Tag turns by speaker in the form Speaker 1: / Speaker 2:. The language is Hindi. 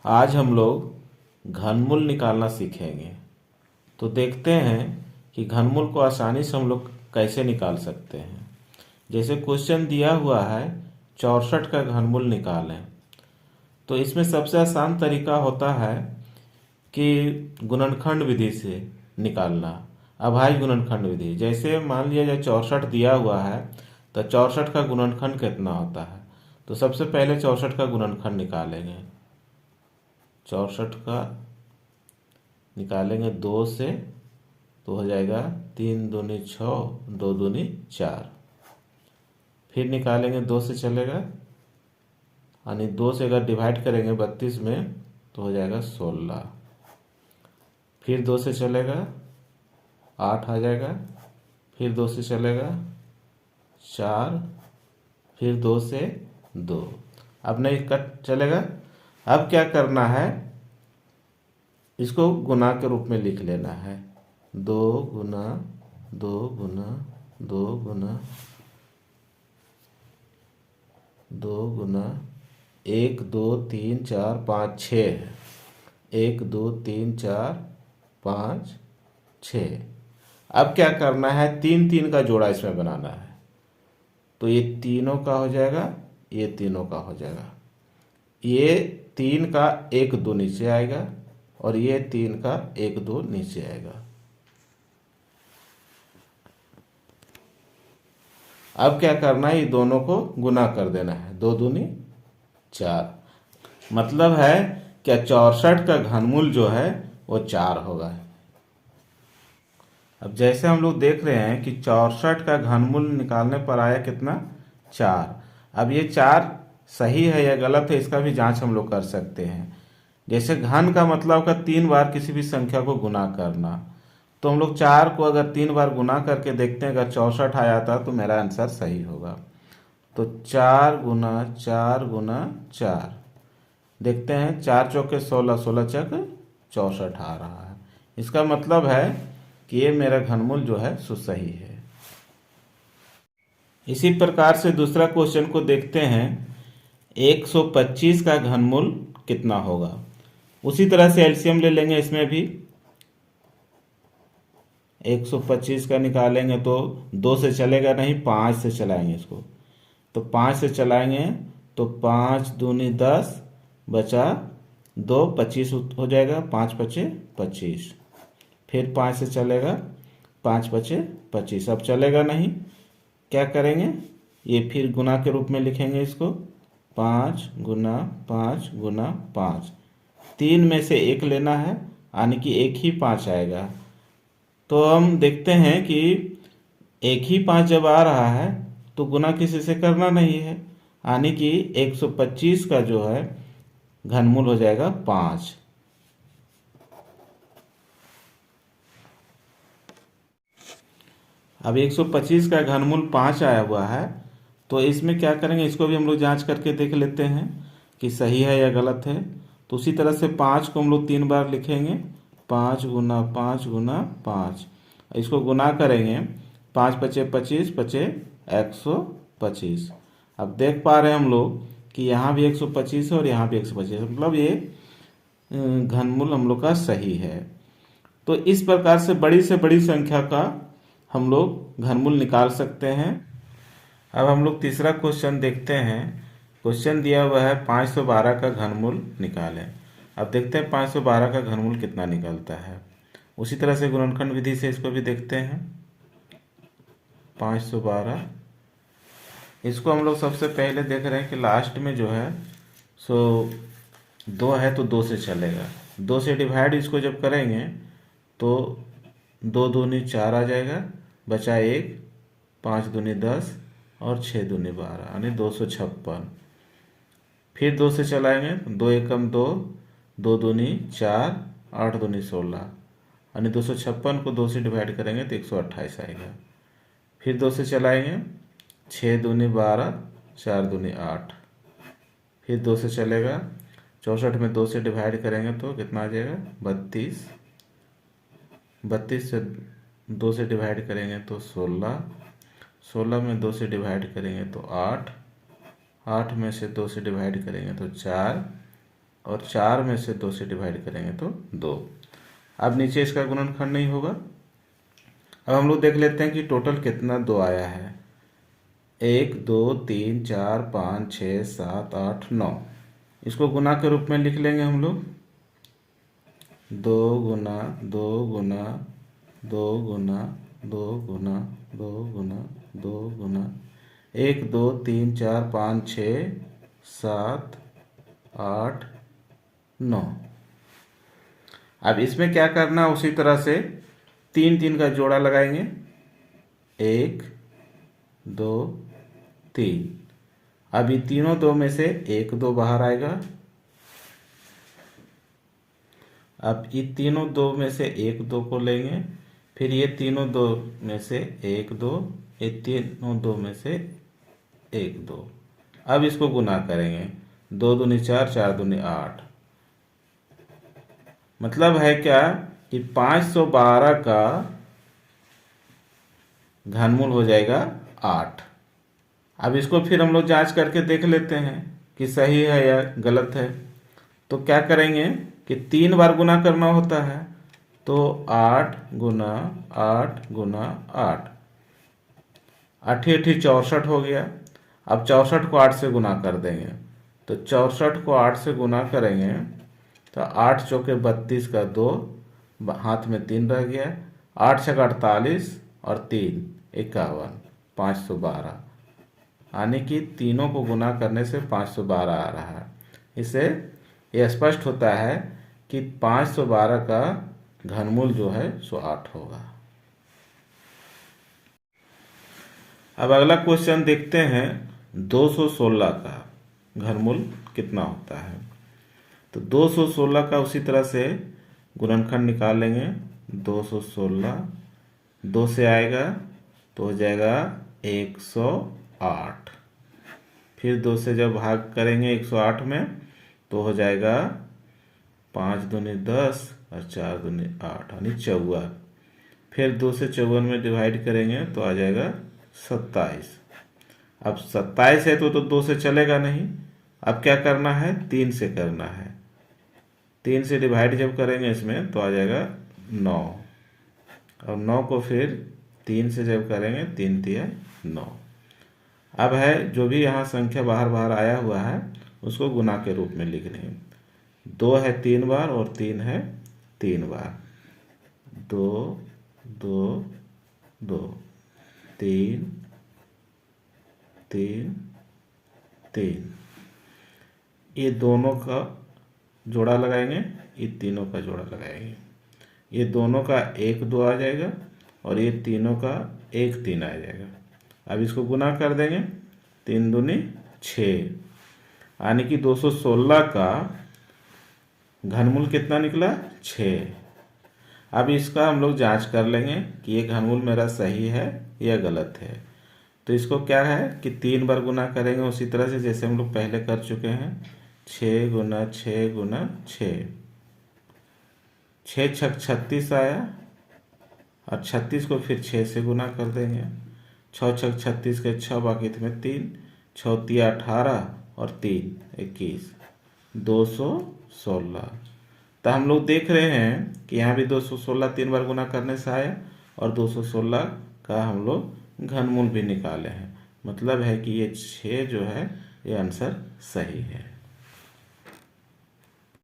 Speaker 1: आज हम लोग घनमूल निकालना सीखेंगे। तो देखते हैं कि घनमूल को आसानी से हम लोग कैसे निकाल सकते हैं। जैसे क्वेश्चन दिया हुआ है 64 का घनमूल निकालें, तो इसमें सबसे आसान तरीका होता है कि गुणनखंड विधि से निकालना, अभाज्य गुणनखंड विधि। जैसे मान लिया जाए 64 दिया हुआ है, तो 64 का गुणनखंड कितना होता है। तो सबसे पहले 64 का गुणनखंड निकालेंगे। 64 का निकालेंगे 2 से, तो हो जाएगा 3 दूनी 6, 2 दूनी 4। फिर निकालेंगे 2 से चलेगा, यानी 2 से अगर डिवाइड करेंगे 32 में तो हो जाएगा 16। फिर 2 से चलेगा 8 आ जाएगा। फिर 2 से चलेगा 4। फिर 2 से 2। अब नहीं कट चलेगा। अब क्या करना है, इसको गुना के रूप में लिख लेना है। 2 गुना 2 गुना 2 गुना 2 गुना 1 2 3 4 5 6 है। 1 2 3 4 5 6। अब क्या करना है, 3 3 का जोड़ा इसमें बनाना है। तो ये तीनों का हो जाएगा, ये तीनों का हो जाएगा। ये 3 का 1 2 नीचे आएगा और ये 3 का 1 2 नीचे आएगा। अब क्या करना है, ये दोनों को गुना कर देना है। 2 दूनी 4। मतलब है क्या 64 का घनमूल जो है वो 4 होगा। अब जैसे हम लोग देख रहे हैं कि 64 का घनमूल निकालने पर आया कितना, 4। अब ये 4 सही है या गलत है, इसका भी जांच हम लोग कर सकते हैं। जैसे घन का मतलब का 3 बार किसी भी संख्या को गुना करना, तो हम लोग 4 को अगर 3 बार गुना करके देखते हैं, अगर 64 आया था तो मेरा आंसर सही होगा। तो 4 गुना 4 गुना 4, देखते हैं 4 चौके 16, 16 चक 64 आ रहा है। इसका मतलब है कि ये मेरा घनमूल जो है सो सही है। इसी प्रकार से दूसरा क्वेश्चन को देखते हैं। 125 का घनमूल कितना होगा। उसी तरह से एलसीएम ले लेंगे। इसमें भी 125 का निकालेंगे तो 2 से चलेगा नहीं, 5 से चलाएंगे इसको। तो 5 से चलाएंगे तो 5 दूनी 10 बचा 2, 25 हो जाएगा। 5 पचे 25। फिर 5 से चलेगा, 5 पचे 25। अब चलेगा नहीं, क्या करेंगे, ये फिर गुना के रूप में लिखेंगे इसको। 5 गुना 5 गुना 5। 3 में से 1 लेना है, यानी कि 1 ही 5 आएगा। तो हम देखते हैं कि 1 ही 5 जब आ रहा है तो गुना किसी से करना नहीं है, यानी कि 125 का जो है घनमूल हो जाएगा 5। अब 125 का घनमूल 5 आया हुआ है, तो इसमें क्या करेंगे, इसको भी हम लोग जांच करके देख लेते हैं कि सही है या गलत है। तो उसी तरह से 5 को हम लोग 3 बार लिखेंगे। 5 गुना 5 गुना 5। इसको गुना करेंगे, 5 पचे 25 पचे 125। अब देख पा रहे हैं हम लोग कि यहाँ भी 125 है और यहाँ भी 125, मतलब ये घनमूल हम लोग का सही है। तो इस प्रकार से बड़ी संख्या का हम लोग घनमूल निकाल सकते हैं। अब हम लोग तीसरा क्वेश्चन देखते हैं। क्वेश्चन दिया हुआ है 512 का घनमूल निकालें। अब देखते हैं 512 का घनमूल कितना निकलता है। उसी तरह से गुणनखंड विधि से इसको भी देखते हैं। 512, इसको हम लोग सबसे पहले देख रहे हैं कि लास्ट में जो है सो 2 है, तो 2 से चलेगा। 2 से डिवाइड इसको जब करेंगे तो 2 दूनी 4 आ जाएगा, बचा 1, 5 दूनी 10 और 6 दूनी 12, यानी 256। फिर 2 से चलाएंगे, 2 एकम 2, 2 दूनी 4, 8 दूनी 16, यानी 256 को 2 से डिवाइड करेंगे तो 128 आएगा। फिर 2 से चलाएंगे, 6 दूनी 12, 4 दूनी 8। फिर 2 से चलेगा, 64 में 2 से डिवाइड करेंगे तो कितना आ जाएगा, 32। 32 से 2 से डिवाइड करेंगे तो 16। 16 में 2 से डिवाइड करेंगे तो 8। 8 में से 2 से डिवाइड करेंगे तो 4। और 4 में से 2 से डिवाइड करेंगे तो 2। अब नीचे इसका गुणनखंड नहीं होगा। अब हम लोग देख लेते हैं कि टोटल कितना 2 आया है। 1 2 3 4 5 6 7 8 9। इसको गुना के रूप में लिख लेंगे हम लोग। 2 गुना 2 गुना 2 गुना 2 गुना 2 गुना 2 गुना 1 2 3 4 5 6 7 8 9। अब इसमें क्या करना, उसी तरह से 3 3 का जोड़ा लगाएंगे। 1 2 3। अब ये तीनों 2 में से 1 2 बाहर आएगा। अब ये तीनों 2 में से 1 2 को लेंगे, फिर ये तीनों 2 में से 1 2, ये तीनों 2 में से 1 2। अब इसको गुना करेंगे। 2 दूनी 4 4 दूनी 8। मतलब है क्या कि 512 का घनमूल हो जाएगा 8। अब इसको फिर हम लोग जांच करके देख लेते हैं कि सही है या गलत है। तो क्या करेंगे कि 3 बार गुना करना होता है, तो 8 गुना 8 गुना 8, 8 8 64 हो गया। अब 64 को 8 से गुना कर देंगे, तो 64 को 8 से गुना करेंगे तो 8 चौके 32 का 2, हाथ में 3 रह गया। 8 छक 48 और 3 51, 512। यानी कि तीनों को गुना करने से 512 आ रहा है। इससे यह स्पष्ट होता है कि 512 का घनमूल जो है सो 8 होगा। अब अगला क्वेश्चन देखते हैं, 216 का घनमूल कितना होता है। तो 216 का उसी तरह से गुणनखंड निकाल लेंगे। 216 2 से आएगा तो हो जाएगा 108। फिर 2 से जब भाग करेंगे 108 में तो हो जाएगा 5 दूनी 10 और 4 दूनी 8, यानी 54। फिर 2 से 54 में डिवाइड करेंगे तो आ जाएगा 27। अब 27 है तो 2 से चलेगा नहीं। अब क्या करना है, 3 से करना है। 3 से डिवाइड जब करेंगे इसमें तो आ जाएगा 9। और 9 को फिर 3 से जब करेंगे 3 तिया 9। अब है जो भी यहाँ संख्या बाहर बाहर आया हुआ है उसको गुना के रूप में लिख लेंगे। 2 है 3 बार और 3 है 3 बार। 2 2 2 3 3 3। ये दोनों का जोड़ा लगाएंगे, ये तीनों का जोड़ा लगाएंगे। ये दोनों का 1 2 आ जाएगा और ये तीनों का 1 3 आ जाएगा। अब इसको गुना कर देंगे। 3 दूनी 6, यानी कि 216 का घनमूल कितना निकला, 6। अब इसका हम लोग जांच कर लेंगे कि ये घनमूल मेरा सही है या गलत है। तो इसको क्या है कि 3 बार गुना करेंगे, उसी तरह से जैसे हम लोग पहले कर चुके हैं। 6 गुना 6 गुना 6, 6 छक 36 आया और 36 को फिर 6 से गुना कर देंगे। 6 छक 36 के 6, बाकी में 3, 6 तिया 18 और 3 21, 216। तो हम लोग देख रहे हैं कि यहाँ भी 216 3 बार गुना करने से आया और 216 का हम लोग घनमूल भी निकाले हैं। मतलब है कि ये 6 जो है ये आंसर सही है।